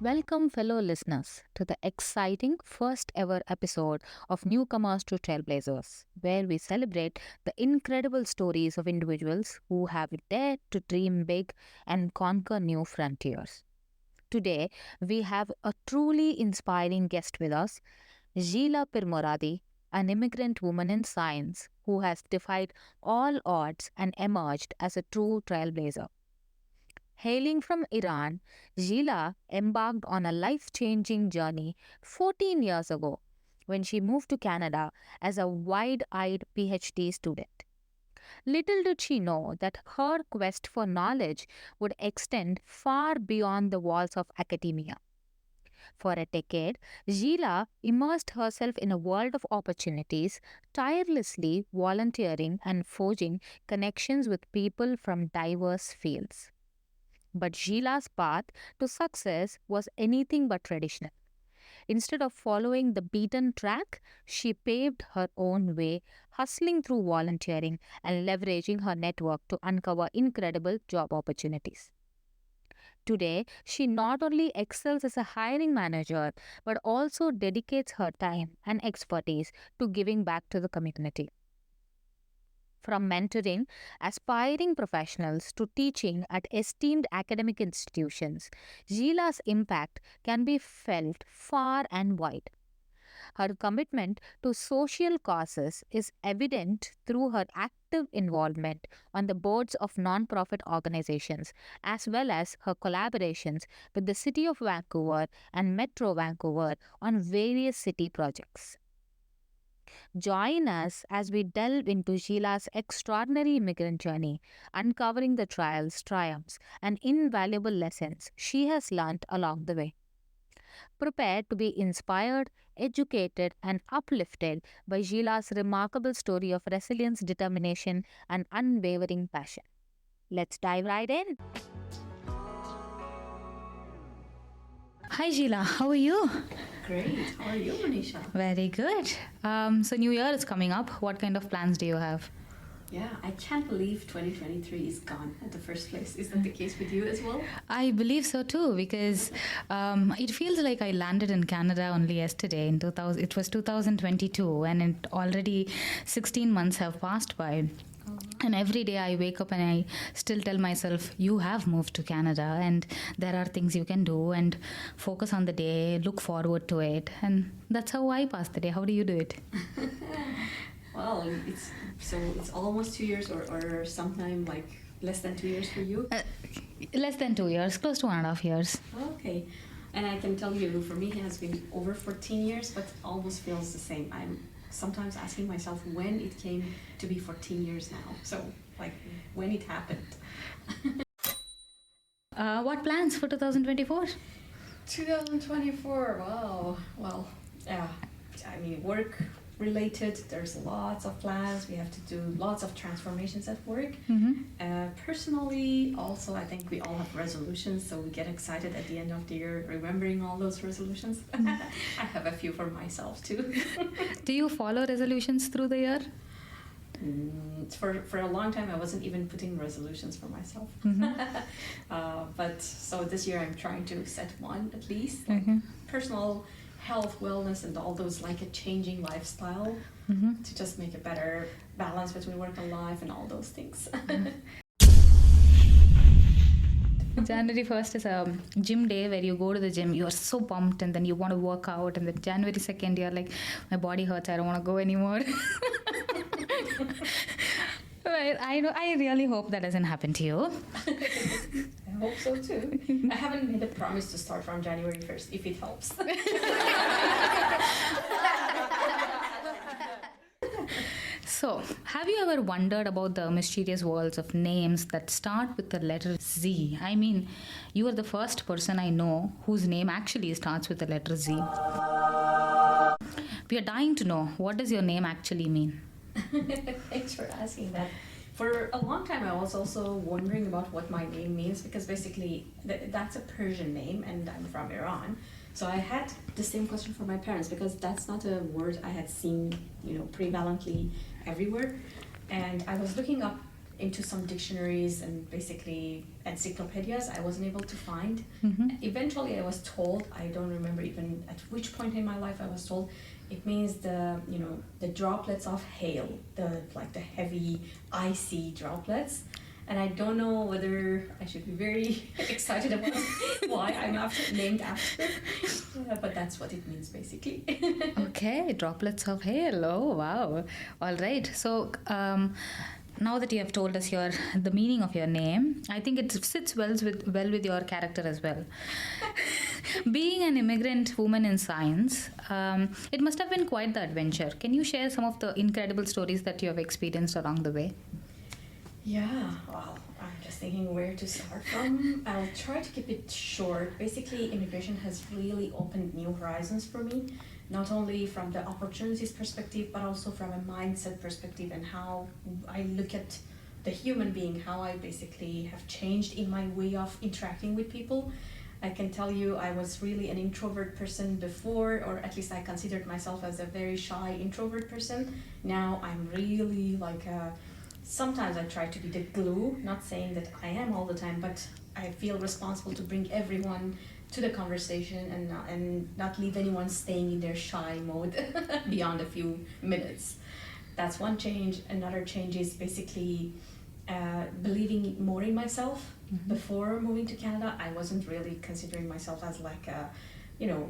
Welcome, fellow listeners, to the exciting first ever episode of Newcomers to Trailblazers, where we celebrate the incredible stories of individuals who have dared to dream big and conquer new frontiers. Today, we have a truly inspiring guest with us, Zhila Pirmoradi, an immigrant woman in science who has defied all odds and emerged as a true trailblazer. Hailing from Iran, Zhila embarked on a life changing journey 14 years ago when she moved to Canada as a wide eyed PhD student. Little did she know that her quest for knowledge would extend far beyond the walls of academia. For a decade, Zhila immersed herself in a world of opportunities, tirelessly volunteering and forging connections with people from diverse fields. But Sheila's path to success was anything but traditional. Instead of following the beaten track, she paved her own way, hustling through volunteering and leveraging her network to uncover incredible job opportunities. Today, she not only excels as a hiring manager but also dedicates her time and expertise to giving back to the community. From mentoring aspiring professionals to teaching at esteemed academic institutions, Gila's impact can be felt far and wide. Her commitment to social causes is evident through her active involvement on the boards of nonprofit organizations, as well as her collaborations with the City of Vancouver and Metro Vancouver on various city projects. Join us as we delve into Sheila's extraordinary immigrant journey, uncovering the trials, triumphs, and invaluable lessons she has learned along the way. Prepare to be inspired, educated, and uplifted by Sheila's remarkable story of resilience, determination, and unwavering passion. Let's dive right in. Hi, Sheila. How are you? Great. How are you, Manisha? Very good. So, New Year is coming up. What kind of plans do you have? Yeah, I can't believe 2023 is gone at the first place. Is that the case with you as well? I believe so too, because it feels like I landed in Canada only yesterday. In 2000, it was 2022, and it already 16 months have passed by. And every day I wake up and I still tell myself, you have moved to Canada and there are things you can do, and focus on the day, look forward to it. And that's how I pass the day. How do you do it? Well, it's almost 2 years or sometime like less than 2 years for you. Less than 2 years, close to 1.5 years. Okay. And I can tell you, for me, it has been over 14 years, but almost feels the same. I'm sometimes asking myself when it came to be 14 years now. So, like, when it happened. What plans for 2024? 2024, wow. Well, yeah, I mean, work related, there's lots of plans. We have to do lots of transformations at work. Personally, also, I think we all have resolutions, so we get excited at the end of the year remembering all those resolutions. I have a few for myself too. Do you follow resolutions through the year? For a long time, I wasn't even putting resolutions for myself. But so this year, I'm trying to set one at least. Like personal health, wellness, and all those, like a changing lifestyle to just make a better balance between work and life and all those things. January 1st is a gym day where you go to the gym, you are so pumped, and then you want to work out, and then January 2nd, you're like, my body hurts, I don't want to go anymore. Well, I really hope that doesn't happen to you. I hope so too. I haven't made a promise to start from January 1st, if it helps. So, have you ever wondered about the mysterious worlds of names that start with the letter Z? I mean, you are the first person I know whose name actually starts with the letter Z. We are dying to know, what does your name actually mean? Thanks for asking that. For a long time, I was also wondering about what my name means, because basically that's a Persian name and I'm from Iran. So I had the same question for my parents, because that's not a word I had seen, prevalently everywhere. And I was looking up into some dictionaries and basically encyclopedias. I wasn't able to find. Eventually, I was told. I don't remember even at which point in my life I was told. It means the droplets of hail, the heavy, icy droplets. And I don't know whether I should be very excited about why I'm named after, but that's what it means basically. Okay, droplets of hail. Oh, wow. All right. So, now that you have told us the meaning of your name, I think it sits well with your character as well. Being an immigrant woman in science, it must have been quite the adventure. Can you share some of the incredible stories that you have experienced along the way? Yeah, well, I'm just thinking where to start from. I'll try to keep it short. Basically, immigration has really opened new horizons for me, not only from the opportunities perspective, but also from a mindset perspective and how I look at the human being, how I basically have changed in my way of interacting with people. I can tell you I was really an introvert person before, or at least I considered myself as a very shy introvert person. Now I'm really sometimes I try to be the glue, not saying that I am all the time, but I feel responsible to bring everyone to the conversation and not leave anyone staying in their shy mode beyond a few minutes. That's one change. Another change is basically believing more in myself. Before moving to Canada, I wasn't really considering myself as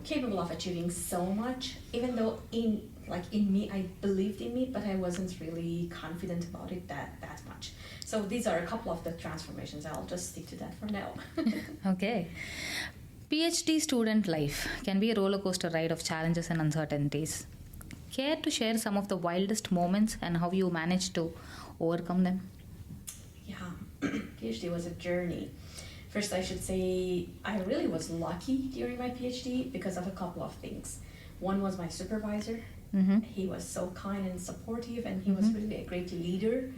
capable of achieving so much, even though in me, I believed in me, but I wasn't really confident about it that much. So these are a couple of the transformations. I'll just stick to that for now. Okay. PhD student life can be a roller coaster ride of challenges and uncertainties. Care to share some of the wildest moments and how you managed to overcome them? Yeah, PhD was a journey. First, I should say I really was lucky during my PhD because of a couple of things. One was my supervisor. He was so kind and supportive, and he was really a great leader.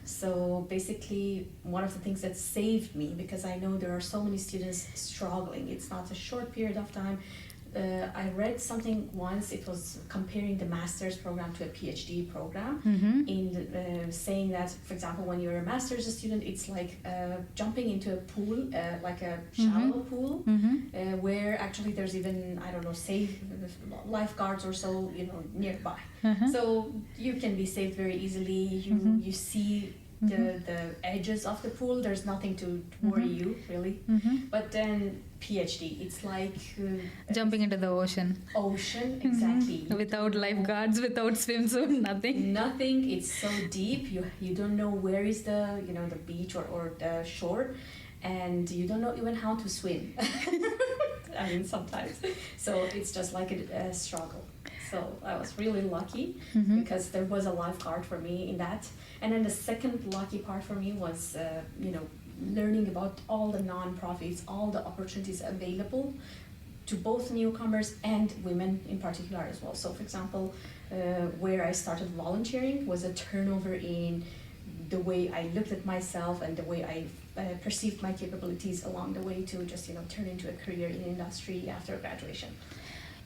So basically, one of the things that saved me, because I know there are so many students struggling, it's not a short period of time. I read something once, it was comparing the master's program to a PhD program, in saying that, for example, when you're a master's student, it's like jumping into a pool, like a shallow pool, where actually there's even, I don't know, safe lifeguards or so, nearby. So you can be saved very easily. You see the edges of the pool. There's nothing to worry you, really. But then PhD, it's like jumping into the ocean. Exactly. Without lifeguards, without swimsuit, nothing. It's so deep. You don't know where is the the beach or the shore, and you don't know even how to swim. I mean, sometimes. So it's just like a struggle. So I was really lucky because there was a lifeguard for me in that. And then the second lucky part for me was, learning about all the non-profits, all the opportunities available to both newcomers and women in particular as well. So, for example, where I started volunteering was a turnover in the way I looked at myself and the way I perceived my capabilities along the way to just, turn into a career in industry after graduation.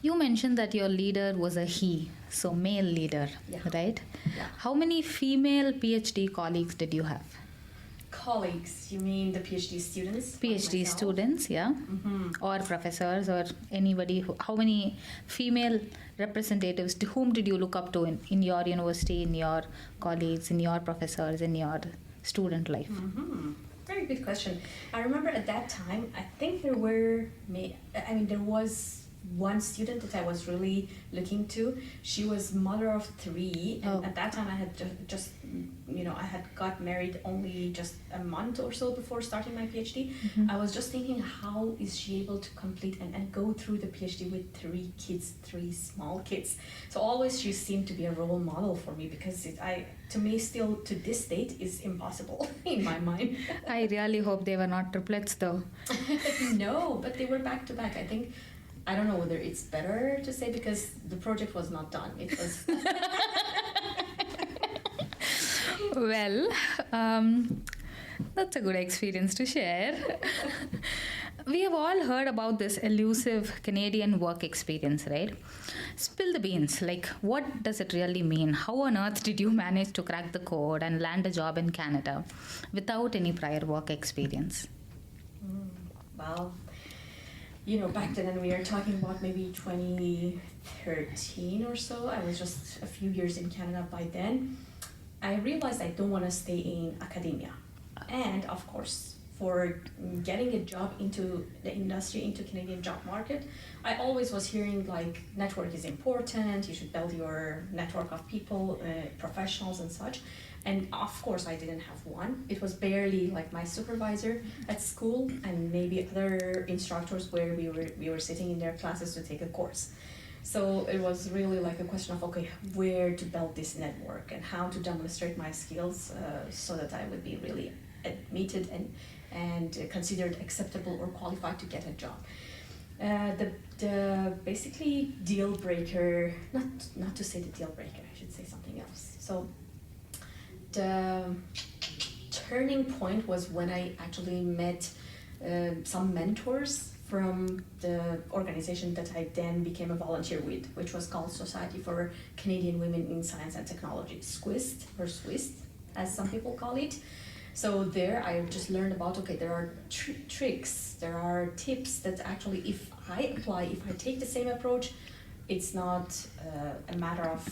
You mentioned that your leader was a he, so male leader, right? Yeah. How many female PhD colleagues did you have? Colleagues, you mean the PhD students? PhD students, yeah? Or professors or anybody. How many female representatives, to whom did you look up to in your university, in your colleagues, in your professors, in your student life? Very good question. I remember at that time, I think there was one student that I was really looking to. She was mother of 3, and at that time I had just I had got married only just a month or so before starting my PhD. I was just thinking, how is she able to complete and go through the PhD with 3 kids, 3 small kids? So always she seemed to be a role model for me, because to me still to this date is impossible in my mind. I really hope they were not triplets though. No, but they were back to back. I don't know whether it's better to say, because the project was not done. It was. Well, that's a good experience to share. We have all heard about this elusive Canadian work experience, right? Spill the beans. Like, what does it really mean? How on earth did you manage to crack the code and land a job in Canada without any prior work experience? Well, back then, and we are talking about maybe 2013 or so. I was just a few years in Canada by then. I realized I don't want to stay in academia. And of course, for getting a job into the industry, into Canadian job market, I always was hearing like network is important, you should build your network of people, professionals and such. And of course I didn't have one. It was barely like my supervisor at school and maybe other instructors where we were sitting in their classes to take a course. So it was really like a question of, okay, where to build this network and how to demonstrate my skills so that I would be really admitted and considered acceptable or qualified to get a job. The basically deal breaker, not to say the deal breaker, I should say something else. So the turning point was when I actually met some mentors from the organization that I then became a volunteer with, which was called Society for Canadian Women in Science and Technology, SWIST, or SWIST, as some people call it. So there I just learned about, okay, there are tricks, there are tips that actually if I apply, if I take the same approach, it's not a matter of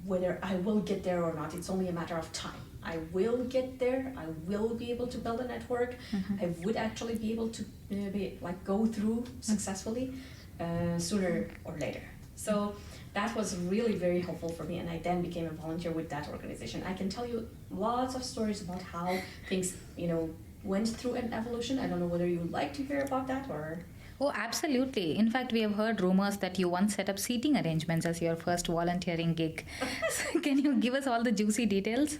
whether I will get there or not, it's only a matter of time. I will get there, I will be able to build a network, I would actually be able to go through successfully sooner or later. So that was really very helpful for me, and I then became a volunteer with that organization. I can tell you lots of stories about how things, went through an evolution. I don't know whether you would like to hear about that or... Oh, absolutely. In fact, we have heard rumors that you once set up seating arrangements as your first volunteering gig. So can you give us all the juicy details?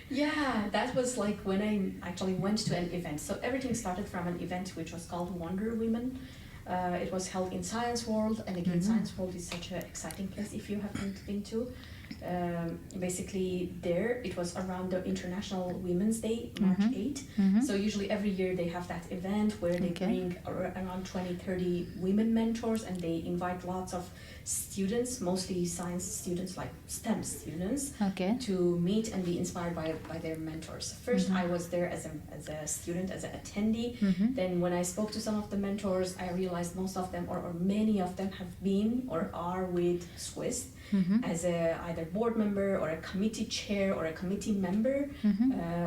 Yeah, that was like when I actually went to an event. So everything started from an event which was called Wonder Women. It was held in Science World, and again, Science World is such an exciting place if you haven't been to. Basically, there it was around the International Women's Day, March 8. So usually every year they have that event where they bring around 20-30 women mentors, and they invite lots of students, mostly science students, like STEM students, to meet and be inspired by their mentors. First, I was there as a student, as an attendee. Then when I spoke to some of the mentors, I realized most of them, or many of them, have been or are with SWIST as either board member or a committee chair or a committee member.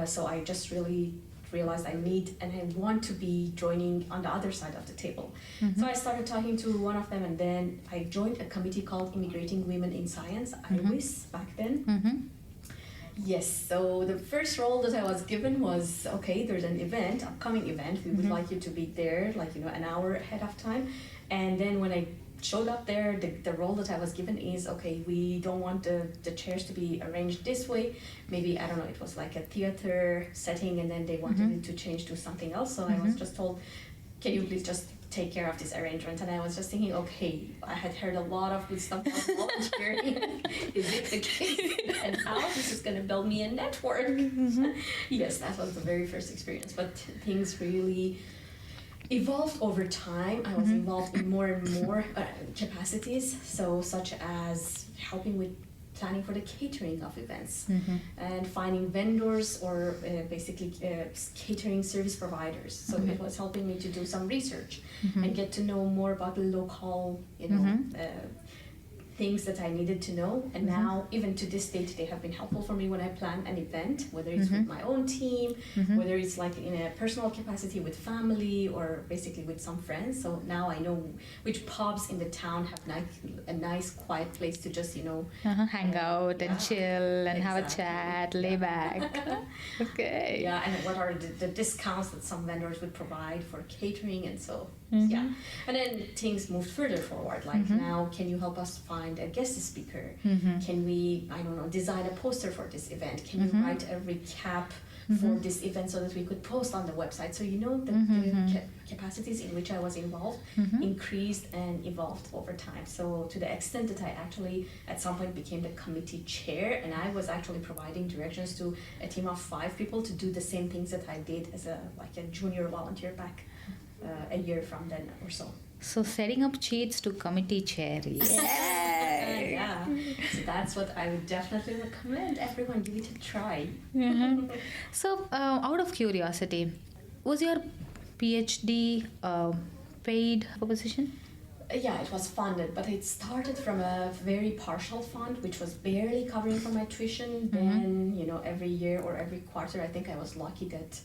So I just really realized I need and I want to be joining on the other side of the table. So I started talking to one of them, and then I joined a committee called Immigrating Women in Science, IWIS, back then. Yes, so the first role that I was given was, okay, there's an event, upcoming event, we would like you to be there, an hour ahead of time. And then when I showed up there, the role that I was given is, okay, we don't want the chairs to be arranged this way. Maybe, I don't know, it was like a theater setting, and then they wanted it to change to something else. So I was just told, can you please just take care of this arrangement? And I was just thinking, okay, I had heard a lot of good stuff about volunteering. Is it the case? And how this is going to build me a network? Yes, that was the very first experience. But things really evolved over time. I was involved in more and more capacities, so such as helping with planning for the catering of events and finding vendors or basically catering service providers. So it was helping me to do some research and get to know more about the local, things that I needed to know. And now, even to this date, they have been helpful for me when I plan an event, whether it's with my own team, whether it's like in a personal capacity with family, or basically with some friends. So now I know which pubs in the town have a nice quiet place to just, hang out and chill and have a chat, lay back. Okay. Yeah, and what are the discounts that some vendors would provide for catering, and so yeah. And then things moved further forward, like now, can you help us find a guest speaker? Can we, I don't know, design a poster for this event? Can you write a recap for this event so that we could post on the website? So the capacities in which I was involved increased and evolved over time. So to the extent that I actually at some point became the committee chair, and I was actually providing directions to a team of 5 people to do the same things that I did as a junior volunteer back a year from then or so. So setting up cheats to committee chair. Yeah. Yeah, so that's what I would definitely recommend everyone give it a try. So, out of curiosity, was your PhD paid proposition? Yeah, it was funded, but it started from a very partial fund, which was barely covering for my tuition. Then, every year or every quarter, I think I was lucky that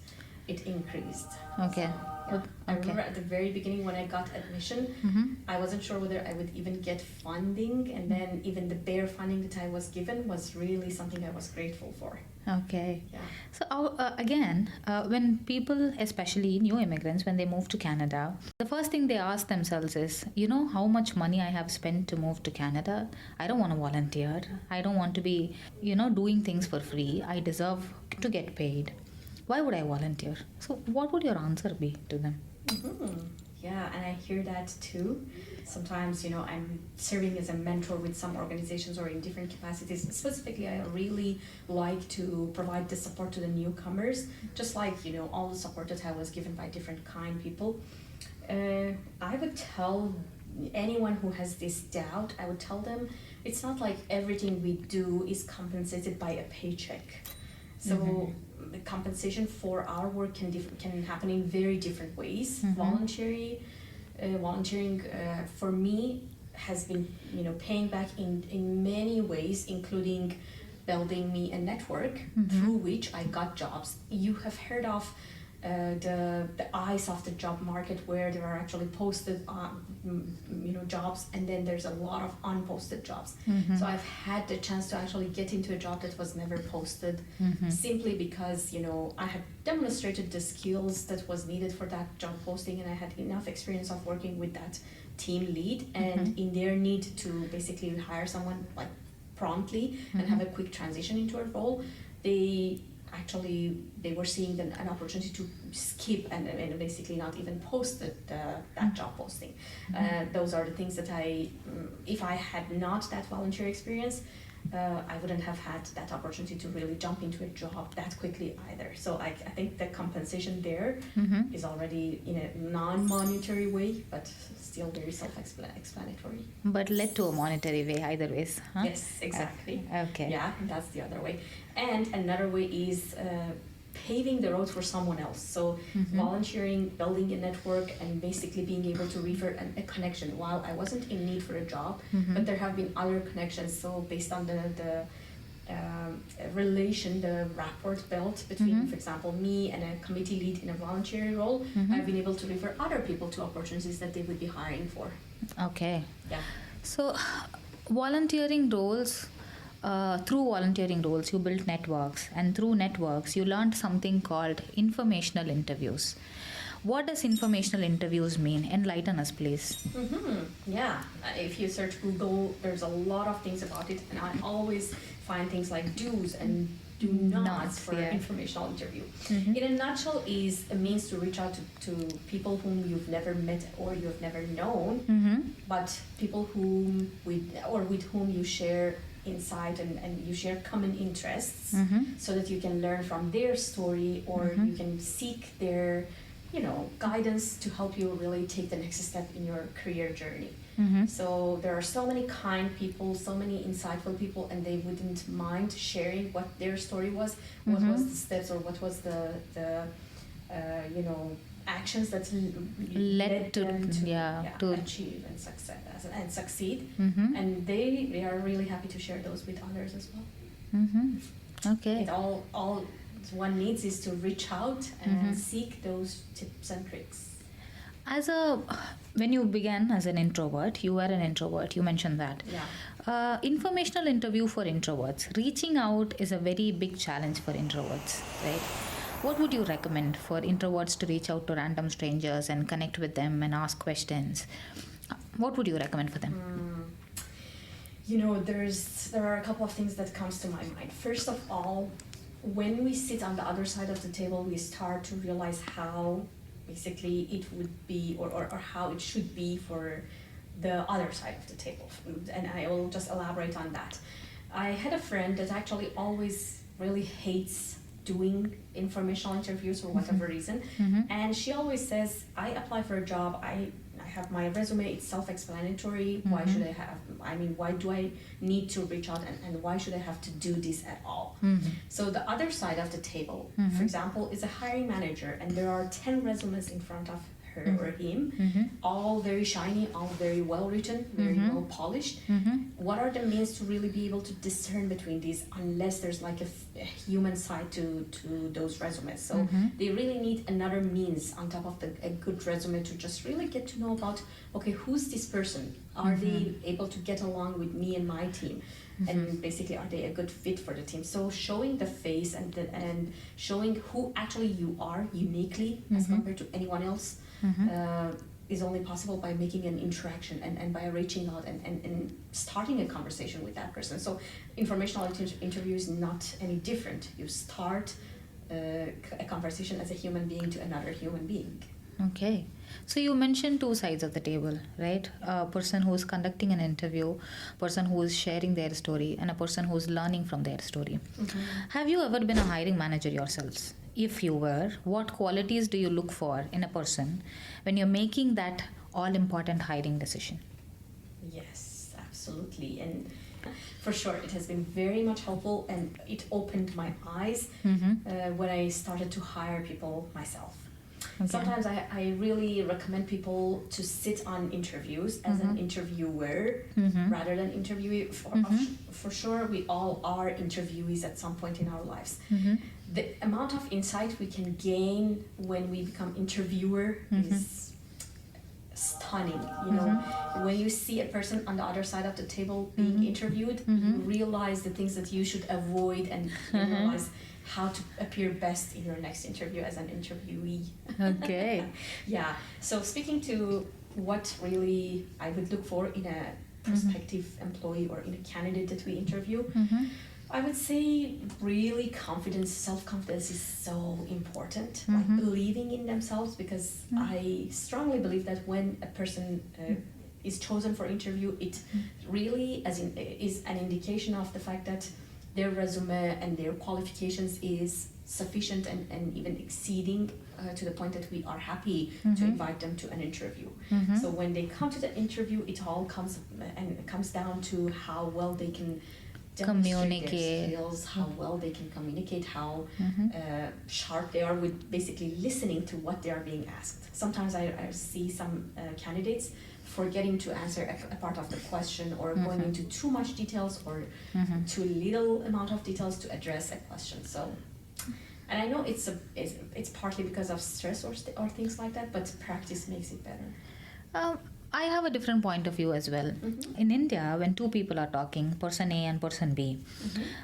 it increased. Okay. So, yeah. I remember at the very beginning when I got admission, I wasn't sure whether I would even get funding, and then even the bare funding that I was given was really something I was grateful for. Okay. Yeah. So again, when people, especially new immigrants, when they move to Canada, the first thing they ask themselves is, how much money I have spent to move to Canada? I don't want to volunteer. I don't want to be, doing things for free. I deserve to get paid. Why would I volunteer? So what would your answer be to them? Yeah, and I hear that too. Sometimes, I'm serving as a mentor with some organizations or in different capacities. Specifically, I really like to provide the support to the newcomers, just like, all the support that I was given by different kind people. I would tell anyone who has this doubt, I would tell them it's not like everything we do is compensated by a paycheck. So the compensation for our work can happen in very different ways. Volunteering for me has been paying back in many ways, including building me a network through which I got jobs. You have heard of the eyes of the job market, where there are actually posted jobs, and then there's a lot of unposted jobs. So I've had the chance to actually get into a job that was never posted, simply because I had demonstrated the skills that was needed for that job posting, and I had enough experience of working with that team lead, and in their need to basically hire someone like promptly and have a quick transition into a role, they were seeing an opportunity to skip and basically not even post that job posting. Those are the things that if I had not that volunteer experience, I wouldn't have had that opportunity to really jump into a job that quickly either. So I think the compensation there is already in a non-monetary way, but still very self-explanatory. But led to a monetary way either ways, huh? Yes, exactly. Okay. Yeah, that's the other way. And another way is paving the road for someone else. So volunteering, building a network, and basically being able to refer a connection. While I wasn't in need for a job, but there have been other connections. So based on the relation, the rapport built between, for example, me and a committee lead in a voluntary role, I've been able to refer other people to opportunities that they would be hiring for. Okay. Yeah. So volunteering roles, through volunteering roles, you built networks, and through networks, you learned something called informational interviews. What does informational interviews mean? Enlighten us, please. Yeah, if you search Google, there's a lot of things about it, and I always find things like do's and do nots for informational interview. In a nutshell, is a means to reach out to people whom you've never met or you've never known, but people with whom you share insight and you share common interests, so that you can learn from their story, or you can seek their guidance to help you really take the next step in your career journey. So there are so many kind people, so many insightful people, and they wouldn't mind sharing what their story was, what was the steps, or what was the actions that led them to achieve and succeed. And they are really happy to share those with others as well. Okay. It all one needs is to reach out and seek those tips and tricks. When you began as an introvert, you were an introvert, you mentioned that. Yeah. Informational interview for introverts. Reaching out is a very big challenge for introverts, right? What would you recommend for introverts to reach out to random strangers and connect with them and ask questions? What would you recommend for them? There are a couple of things that comes to my mind. First of all, when we sit on the other side of the table, we start to realize how basically it would be or how it should be for the other side of the table. And I will just elaborate on that. I had a friend that actually always really hates doing informational interviews for whatever reason. And she always says, I apply for a job, I have my resume, it's self-explanatory. Why should I have, why do I need to reach out, and why should I have to do this at all? So the other side of the table, for example, is a hiring manager, and there are 10 resumes in front of her or him, all very shiny, all very well written, very well polished. What are the means to really be able to discern between these, unless there's like a human side to those resumes? So they really need another means on top of a good resume to just really get to know about, okay, who's this person? Are they able to get along with me and my team? And basically, are they a good fit for the team? So showing the face and showing who actually you are uniquely as compared to anyone else is only possible by making an interaction and by reaching out and starting a conversation with that person. So informational interview is not any different. You start a conversation as a human being to another human being. Okay. So you mentioned two sides of the table, right? A person who is conducting an interview, person who is sharing their story, and a person who is learning from their story. Have you ever been a hiring manager yourselves? If you were, what qualities do you look for in a person when you're making that all-important hiring decision? Yes, absolutely. And for sure, it has been very much helpful, and it opened my eyes when I started to hire people myself. Okay. Sometimes I really recommend people to sit on interviews as an interviewer rather than interviewee. For sure, we all are interviewees at some point in our lives. The amount of insight we can gain when we become interviewer is stunning. You know, when you see a person on the other side of the table being interviewed, you realize the things that you should avoid, and you realize how to appear best in your next interview as an interviewee. Okay. Yeah. So speaking to what really I would look for in a prospective employee or in a candidate that we interview, I would say really confidence, self-confidence is so important. Like believing in themselves, because I strongly believe that when a person is chosen for interview, it really is an indication of the fact that their resume and their qualifications is sufficient and even exceeding to the point that we are happy to invite them to an interview. So when they come to the interview, it all comes down to how well they can communicate their skills, how well they can communicate, how sharp they are with basically listening to what they are being asked. Sometimes I see some candidates forgetting to answer a part of the question, or going into too much details, or too little amount of details to address a question. So, and I know it's partly because of stress or things like that, but practice makes it better. I have a different point of view as well. In India, when two people are talking, person A and person B,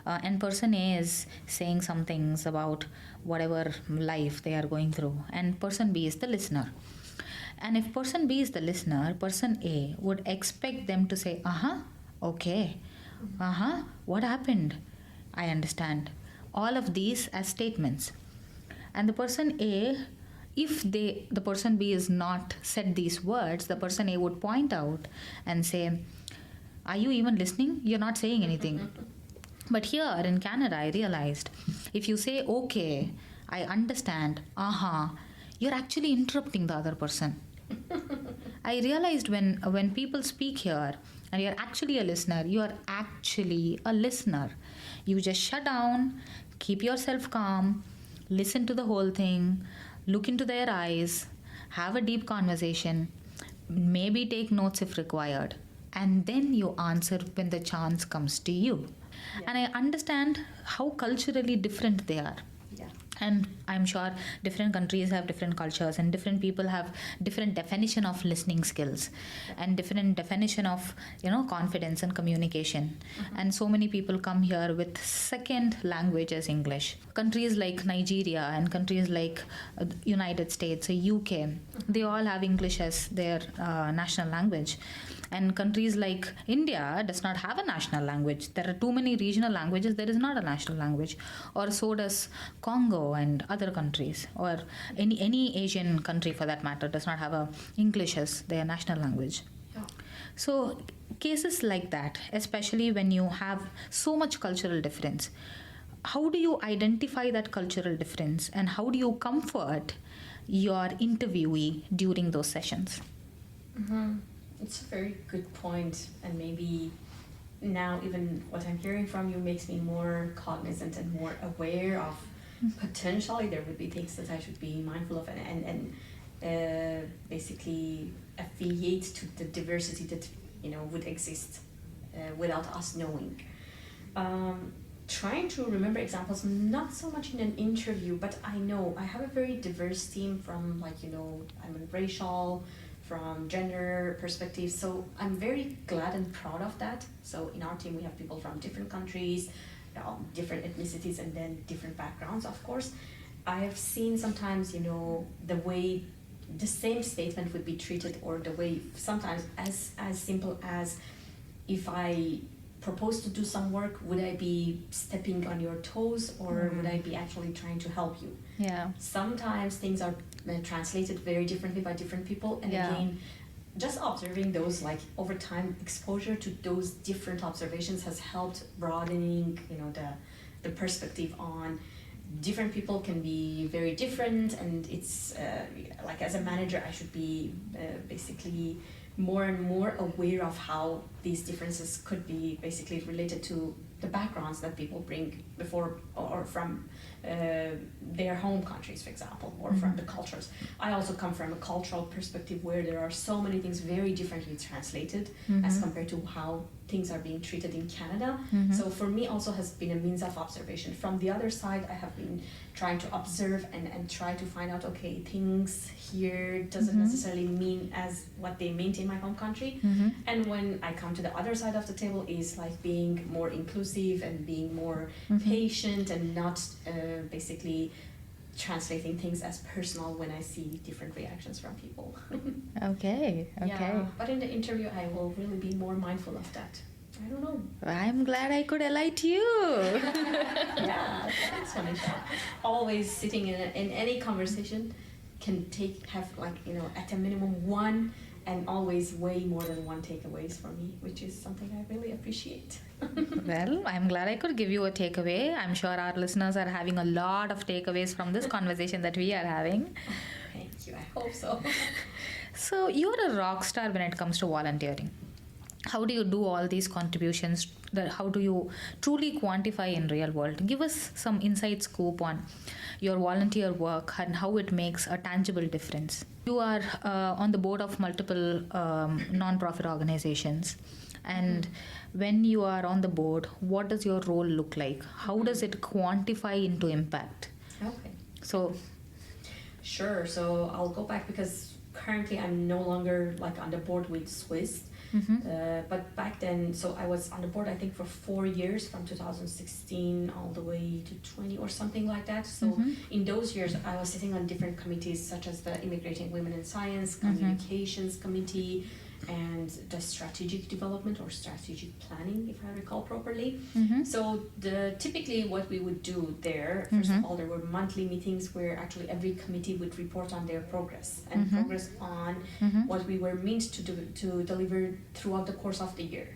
and person A is saying some things about whatever life they are going through, and person B is the listener. And if person B is the listener, person A would expect them to say, okay, what happened? I understand. All of these as statements. And the person A, if the person B is not said these words, the person A would point out and say, are you even listening? You're not saying anything. But here in Canada, I realized if you say, okay, I understand, you're actually interrupting the other person. I realized when people speak here and you're actually a listener, you are actually a listener. You just shut down, keep yourself calm, listen to the whole thing, look into their eyes, have a deep conversation, maybe take notes if required, and then you answer when the chance comes to you. Yeah. And I understand how culturally different they are. And I'm sure different countries have different cultures, and different people have different definition of listening skills, and different definition of confidence and communication. And so many people come here with second language as English. Countries like Nigeria and countries like United States or UK, they all have English as their national language. And countries like India does not have a national language. There are too many regional languages. There is not a national language. Or so does Congo and other countries, or any Asian country for that matter does not have a English as their national language. Yeah. So cases like that, especially when you have so much cultural difference, how do you identify that cultural difference, and how do you comfort your interviewee during those sessions? It's a very good point, and maybe now even what I'm hearing from you makes me more cognizant and more aware of potentially there would be things that I should be mindful of and basically affiliate to the diversity that would exist without us knowing. Trying to remember examples, not so much in an interview, but I know I have a very diverse team from I'm a racial, from gender perspective, so I'm very glad and proud of that. So in our team we have people from different countries, different ethnicities, and then different backgrounds, of course. I have seen sometimes the way the same statement would be treated, or the way sometimes as simple as, if I propose to do some work, would I be stepping on your toes, or would I be actually trying to help you? Yeah. Sometimes things are translated very differently by different people, and again, just observing those, over time, exposure to those different observations has helped broadening the perspective on different people can be very different, and it's as a manager I should be basically more and more aware of how these differences could be basically related to the backgrounds that people bring before or from their home countries, for example, or from the cultures. I also come from a cultural perspective where there are so many things very differently translated as compared to how things are being treated in Canada. So for me also has been a means of observation. From the other side, I have been trying to observe and try to find out, okay, things here doesn't necessarily mean as what they meant in my home country. And when I come to the other side of the table is being more inclusive and being more patient and not basically translating things as personal when I see different reactions from people. Okay. Yeah, but in the interview I will really be more mindful of that. I don't know. I'm glad I could enlighten you. Yeah, thanks, Manisha. Always sitting in any conversation can have at a minimum one, and always way more than one takeaways for me, which is something I really appreciate. Well, I'm glad I could give you a takeaway. I'm sure our listeners are having a lot of takeaways from this conversation that we are having. Thank you. I hope so. So, you're a rock star when it comes to volunteering. How do you do all these contributions? How do you truly quantify in real world? Give us some inside scoop on your volunteer work and how it makes a tangible difference. You are on the board of multiple non-profit organizations, and when you are on the board, what does your role look like? How does it quantify into impact? Okay. So, sure. So I'll go back because currently I'm no longer on the board with Swiss. But back then, so I was on the board I think for 4 years, from 2016 all the way to 20 or something like that. So in those years I was sitting on different committees such as the Immigrating Women in Science, Communications Committee, and the strategic development or strategic planning, if I recall properly. So typically what we would do there, first of all, there were monthly meetings where actually every committee would report on their progress and progress on what we were meant to deliver throughout the course of the year.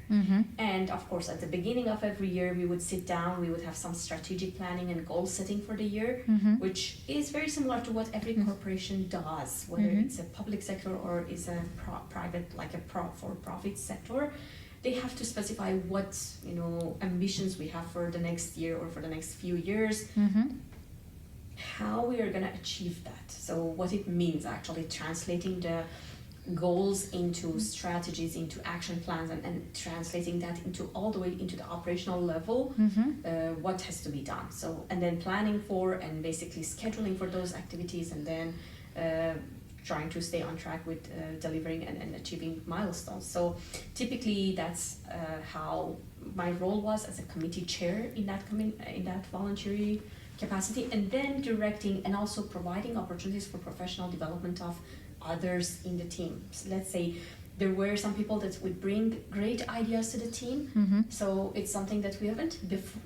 And of course at the beginning of every year we would sit down, we would have some strategic planning and goal setting for the year, which is very similar to what every corporation does, whether it's a public sector or is a private, like a for-profit sector. They have to specify what ambitions we have for the next year or for the next few years, how we are going to achieve that. So what it means, actually translating the goals into strategies, into action plans, and translating that into all the way into the operational level, what has to be done. So, and then planning for and basically scheduling for those activities, and then trying to stay on track with delivering and achieving milestones. So typically that's how my role was as a committee chair in that voluntary capacity, and then directing and also providing opportunities for professional development of others in the team. So let's say there were some people that would bring great ideas to the team, so it's something that we haven't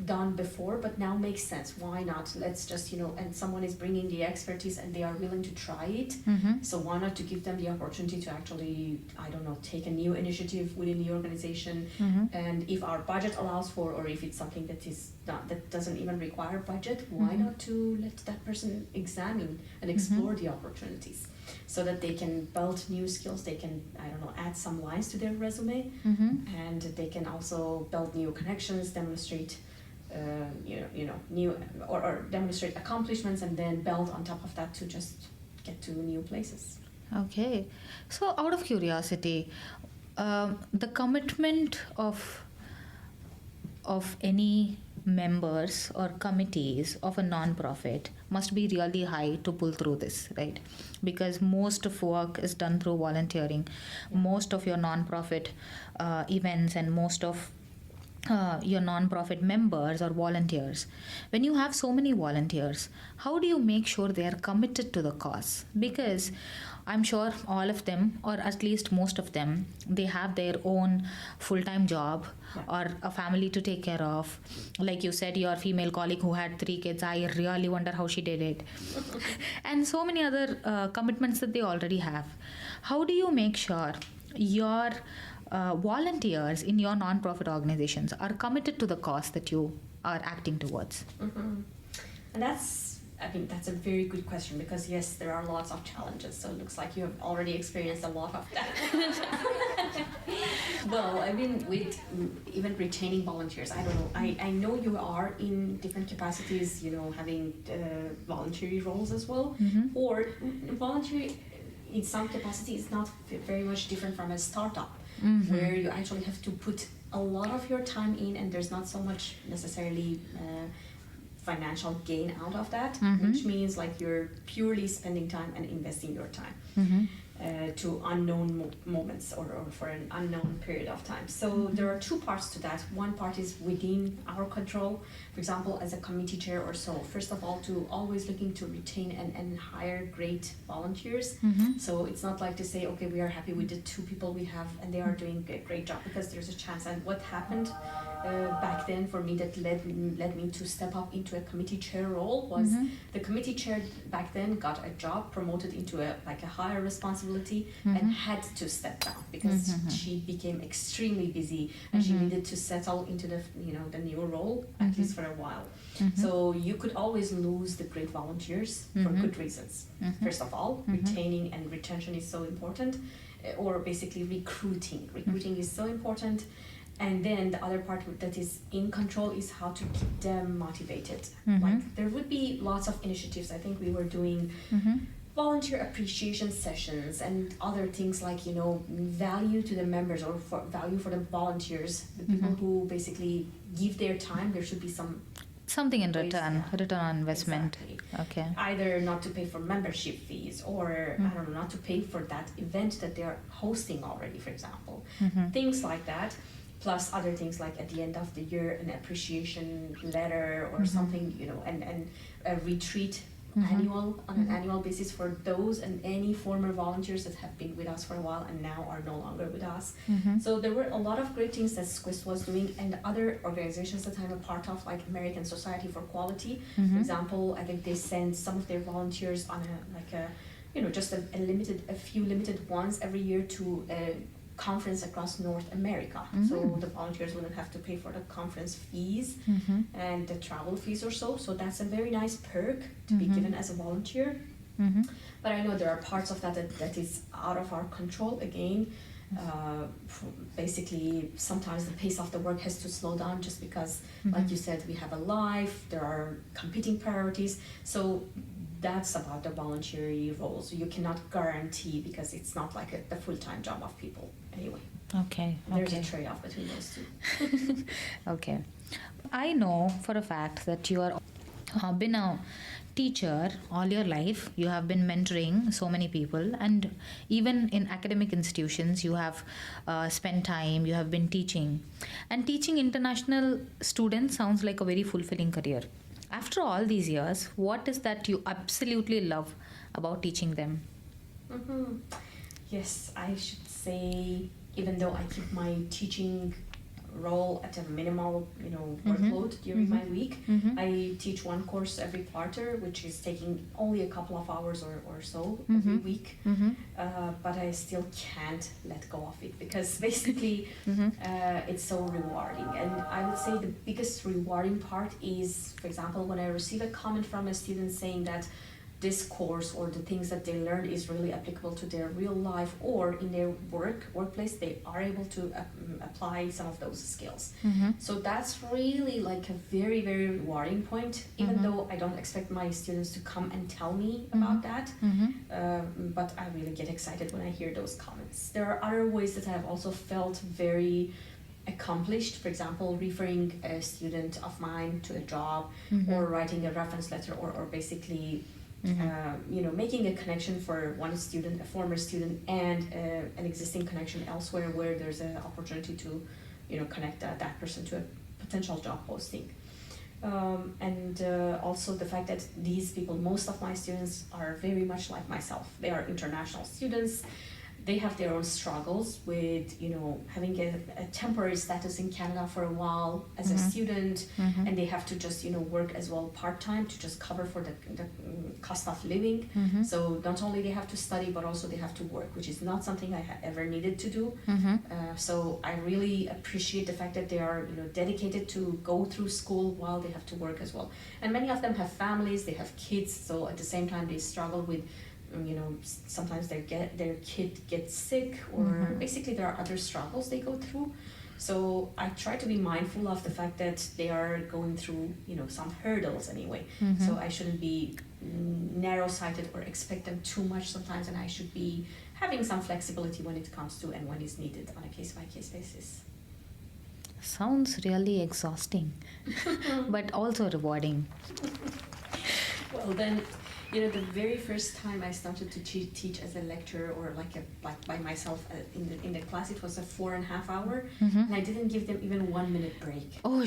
done before, but now makes sense. Why not? Let's just and someone is bringing the expertise and they are willing to try it, so why not to give them the opportunity to actually, I don't know, take a new initiative within the organization, and if our budget allows for, or if it's something that is that doesn't even require budget, why not to let that person examine and explore the opportunities so that they can build new skills, they can, I don't know, add some lines to their resume, and they can also build new connections, demonstrate new or demonstrate accomplishments, and then build on top of that to just get to new places. Okay. So, out of curiosity, the commitment of any members or committees of a non-profit must be really high to pull through this, right? Because most of work is done through volunteering. Most of your non-profit events and most of your non-profit members or volunteers. When you have so many volunteers, how do you make sure they are committed to the cause? Because I'm sure all of them, or at least most of them, they have their own full-time job or a family to take care of. Like you said, your female colleague who had 3 kids, I really wonder how she did it. And so many other commitments that they already have. How do you make sure your volunteers in your non-profit organizations are committed to the cause that you are acting towards? And that's a very good question, because yes, there are lots of challenges. So it looks like you have already experienced a lot of that. Well, I mean, with even retaining volunteers, I don't know. I know you are in different capacities, having voluntary roles as well, or voluntary in some capacity is not very much different from a startup, where you actually have to put a lot of your time in, and there's not so much necessarily financial gain out of that, which means like you're purely spending time and investing your time to unknown moments or for an unknown period of time. So there are 2 parts to that. One part is within our control. For example, as a committee chair or so, first of all, to always looking to retain and hire great volunteers. So it's not like to say, okay, we are happy with the 2 people we have and they are doing a great job, because there's a chance. And what happened back then for me that led me to step up into a committee chair role was the committee chair back then got a job, promoted into a higher responsibility, and had to step down because she became extremely busy and she needed to settle into the new role, at least for a while. So you could always lose the great volunteers for good reasons. First of all, retaining and retention is so important, or basically recruiting is so important. And then the other part that is in control is how to keep them motivated. Like there would be lots of initiatives. I think we were doing volunteer appreciation sessions and other things like value to the members, or for value for the volunteers, the people who basically give their time. There should be something in return on investment. Exactly. Okay. Either not to pay for membership fees, or I don't know, not to pay for that event that they're hosting already, for example. Things like that. Plus other things like at the end of the year, an appreciation letter or something, and a retreat on an annual basis for those and any former volunteers that have been with us for a while and now are no longer with us. So there were a lot of great things that Squist was doing, and other organizations that I'm a part of, like American Society for Quality, for example. I think they send some of their volunteers on just a few limited ones every year to a conference across North America. So the volunteers wouldn't have to pay for the conference fees and the travel fees or so. So that's a very nice perk to be given as a volunteer. But I know there are parts of that is out of our control. Again, basically sometimes the pace of the work has to slow down just because, like you said, we have a life, there are competing priorities. So that's about the voluntary roles. You cannot guarantee, because it's not like the full-time job of people anyway. Okay. There's a trade-off between those 2. Okay. I know for a fact that you are been a teacher all your life. You have been mentoring so many people, and even in academic institutions you have spent time, you have been teaching. And teaching international students sounds like a very fulfilling career. After all these years, what is that you absolutely love about teaching them? Yes, I should say, even though I keep my teaching role at a minimal, workload during my week. I teach one course every quarter, which is taking only a couple of hours or so every week. But I still can't let go of it because basically it's so rewarding. And I would say the biggest rewarding part is, for example, when I receive a comment from a student saying that this course or the things that they learned is really applicable to their real life, or in their workplace they are able to apply some of those skills. So that's really like a very, very rewarding point, even though I don't expect my students to come and tell me about that. But I really get excited when I hear those comments. There are other ways that I have also felt very accomplished, for example, referring a student of mine to a job, or writing a reference letter, or basically making a connection for one student, a former student, and an existing connection elsewhere where there's an opportunity to, connect that person to a potential job posting. And also the fact that these people, most of my students are very much like myself. They are international students. They have their own struggles with, having a temporary status in Canada for a while as a student, and they have to just, work as well part-time to just cover for the cost of living. So not only they have to study, but also they have to work, which is not something I ever needed to do. So I really appreciate the fact that they are, dedicated to go through school while they have to work as well. And many of them have families, they have kids, so at the same time they struggle with, sometimes their kid gets sick, or basically there are other struggles they go through. So I try to be mindful of the fact that they are going through, some hurdles anyway. So I shouldn't be narrow-sighted or expect them too much sometimes, and I should be having some flexibility when it comes to and when it's needed on a case-by-case basis. Sounds really exhausting, but also rewarding. Well, then, the very first time I started to teach as a lecturer, or like by myself in the class, it was a 4.5 hour, and I didn't give them even 1 minute break. Oh,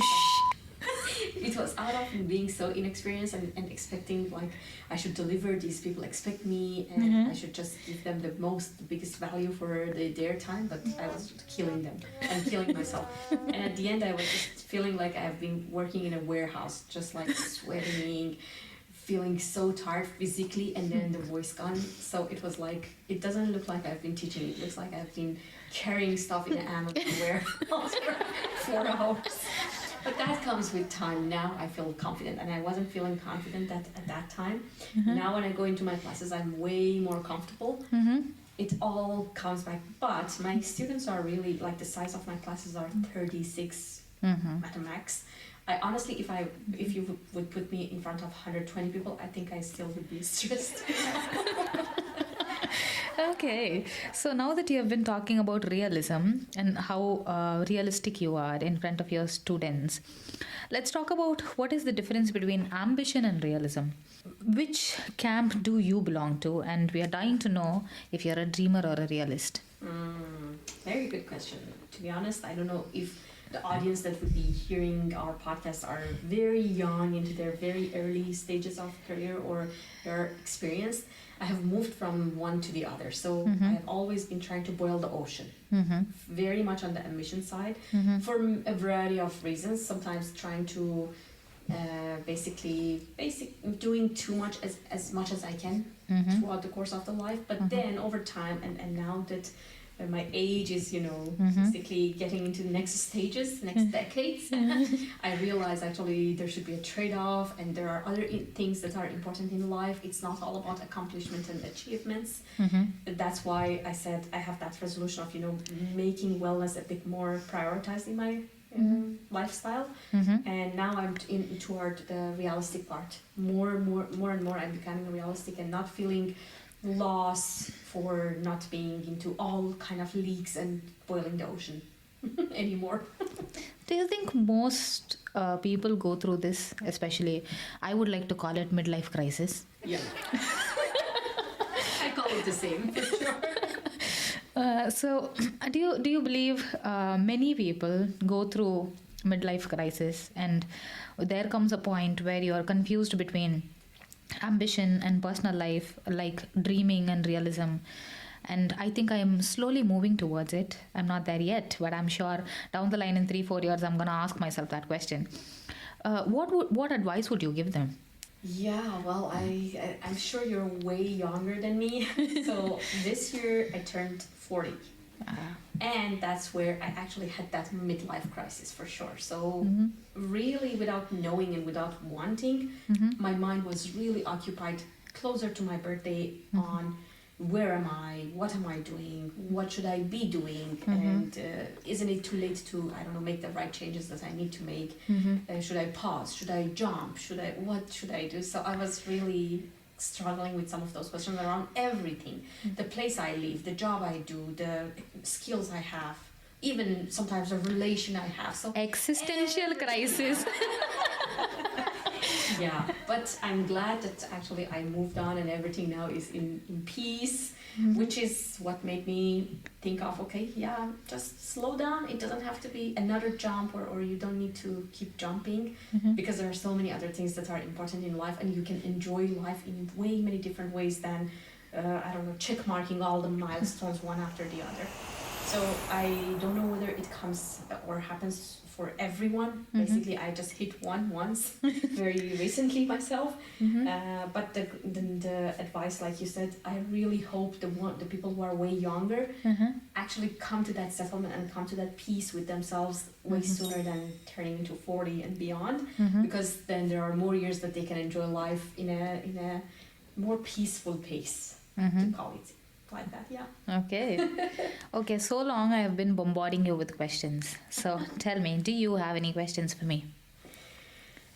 It was out of being so inexperienced and expecting like I should deliver. These people expect me, and I should just give them the biggest value for their time, but I was killing them and killing myself. And at the end, I was just feeling like I've been working in a warehouse, just like sweating, feeling so tired physically, and then the voice gone. So it was like, it doesn't look like I've been teaching. It looks like I've been carrying stuff in an Amazon warehouse for 4 hours. But that comes with time. Now I feel confident, and I wasn't feeling confident at that time. Now when I go into my classes, I'm way more comfortable. It all comes back. But my students are really, like, the size of my classes are 36 at the max. I honestly, if you would put me in front of 120 people, I think I still would be stressed. Okay, so now that you have been talking about realism and how realistic you are in front of your students, let's talk about what is the difference between ambition and realism. Which camp do you belong to? And we are dying to know if you're a dreamer or a realist. Very good question. To be honest, I don't know if the audience that would be hearing our podcast are very young, into their very early stages of career, or they're experienced. I have moved from one to the other. So I have always been trying to boil the ocean. Very much on the ambition side, for a variety of reasons. Sometimes trying to doing too much, as much as I can throughout the course of the life. But then over time, and now that my age is, basically getting into the next stages, next decades, I realize actually there should be a trade-off, and there are other things that are important in life. It's not all about accomplishment and achievements. That's why I said I have that resolution of, making wellness a bit more prioritized in my lifestyle. And now I'm toward the realistic part. More and more I'm becoming realistic and not feeling loss for not being into all kind of leaks and boiling the ocean anymore. Do you think most people go through this, especially, I would like to call it midlife crisis? Yeah. I call it the same, for sure. So do you believe many people go through midlife crisis, and there comes a point where you are confused between ambition and personal life, like dreaming and realism, And I think I'm slowly moving towards it. I'm not there yet, but I'm sure down the line in 3-4 years, I'm going to ask myself that question. What advice would you give them? Yeah, well, I'm sure you're way younger than me. So this year I turned 40. And that's where I actually had that midlife crisis for sure. So really without knowing and without wanting, my mind was really occupied closer to my birthday on where am I, what am I doing, what should I be doing, and isn't it too late to, I don't know, make the right changes that I need to make? Should I pause? Should I jump? What should I do? So I was really struggling with some of those questions around everything. The place I live, the job I do, the skills I have, even sometimes a relation I have. So Existential crisis. yeah, but I'm glad that actually I moved on and everything now is in peace, which is what made me think of, okay, yeah, just slow down. It doesn't have to be another jump, or you don't need to keep jumping, because there are so many other things that are important in life, and you can enjoy life in way many different ways than, I don't know, check marking all the milestones one after the other. So I don't know whether it comes or happens for everyone. Basically, I just hit one once very recently myself. But the advice, like you said, I really hope the people who are way younger actually come to that settlement and come to that peace with themselves way sooner than turning into 40 and beyond, because then there are more years that they can enjoy life in a more peaceful pace, to call it like that. Yeah. Okay, so long I have been bombarding you with questions. So tell me, do you have any questions for me?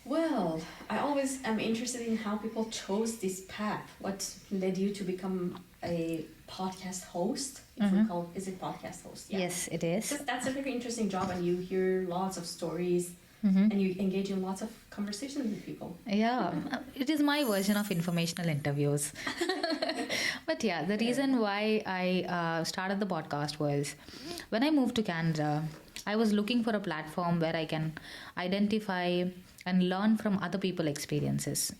Well, I always am interested in how people chose this path. What led you to become a podcast host? If we call, is it podcast host? Yeah. Yes, it is. Because that's a very interesting job, and you hear lots of stories, and you engage in lots of conversations with people. Yeah, it is my version of informational interviews. But yeah, the reason why I started the podcast was when I moved to Canada, I was looking for a platform where I can identify and learn from other people's experiences.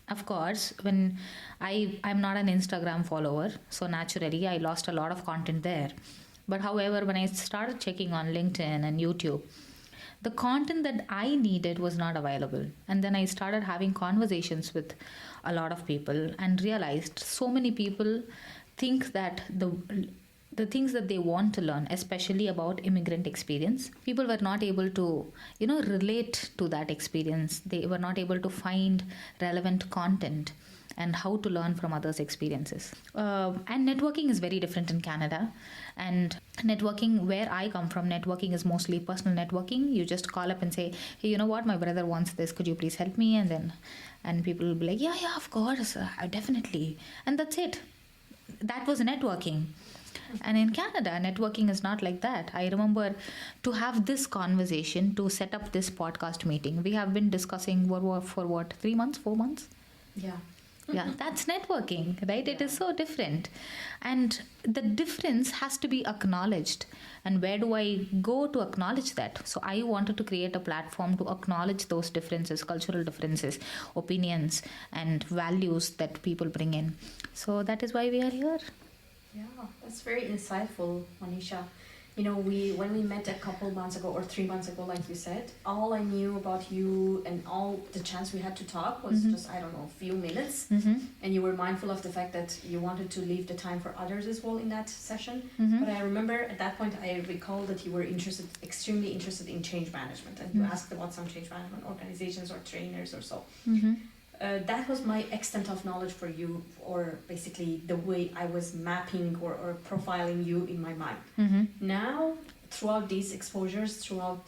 Of course, when I'm not an Instagram follower, so naturally I lost a lot of content there. But however, when I started checking on LinkedIn and YouTube, the content that I needed was not available. And then I started having conversations with a lot of people and realized so many people think that the things that they want to learn, especially about immigrant experience, people were not able to, relate to that experience. They were not able to find relevant content and how to learn from others' experiences. And networking is very different in Canada. And networking, where I come from, networking is mostly personal networking. You just call up and say, hey, you know what, my brother wants this. Could you please help me? And people will be like, yeah, of course, definitely. And that's it. That was networking. And in Canada, networking is not like that. I remember to have this conversation, to set up this podcast meeting, we have been discussing for what, 3 months, 4 months? Yeah. Yeah, that's networking, right? Yeah. It is so different. And the difference has to be acknowledged. And where do I go to acknowledge that? So I wanted to create a platform to acknowledge those differences, cultural differences, opinions, and values that people bring in. So that is why we are here. Yeah, that's very insightful, Manisha. When we met a couple months ago or 3 months ago, like you said, all I knew about you and all the chance we had to talk was just, I don't know, a few minutes. And you were mindful of the fact that you wanted to leave the time for others as well in that session. But I remember at that point, I recall that you were extremely interested in change management. And you asked about some change management organizations or trainers or so. That was my extent of knowledge for you, or basically the way I was mapping or profiling you in my mind. Now, throughout these exposures, throughout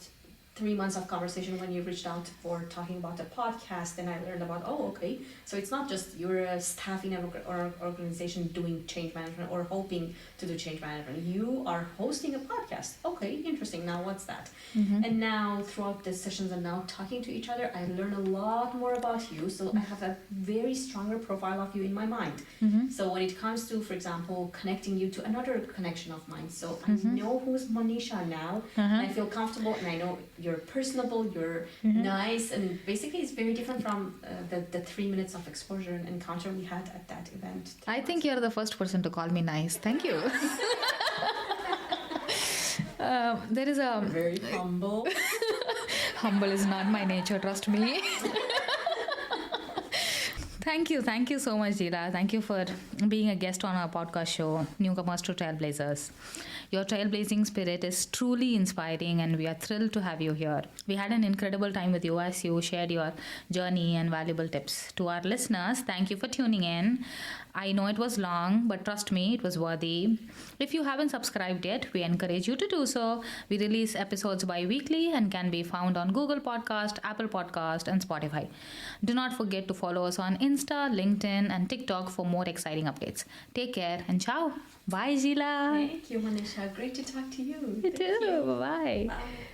3 months of conversation, when you reached out for talking about a podcast, then I learned about, okay, so it's not just you're a staff in an organization doing change management or hoping to do change management. You are hosting a podcast. Okay, interesting. Now what's that? And now throughout the sessions and now talking to each other, I learn a lot more about you. So I have a very stronger profile of you in my mind. So when it comes to, for example, connecting you to another connection of mine, so I know who's Manisha now, and I feel comfortable, and I know your you're personable, you're nice, and basically it's very different from the 3 minutes of exposure and encounter we had at that event. I think you're the first person to call me nice. Thank you. There is a Very humble. humble is not my nature, trust me. Thank you so much, Zhila. Thank you for being a guest on our podcast show, Newcomers to Trailblazers. Your trailblazing spirit is truly inspiring, and we are thrilled to have you here. We had an incredible time with you as you shared your journey and valuable tips. To our listeners, thank you for tuning in. I know it was long, but trust me, it was worthy. If you haven't subscribed yet, we encourage you to do so. We release episodes bi-weekly and can be found on Google Podcast, Apple Podcast, and Spotify. Do not forget to follow us on Insta, LinkedIn, and TikTok for more exciting updates. Take care and ciao. Bye, Zhila. Thank you, Manisha. Great to talk to you. You too. Bye-bye. Bye.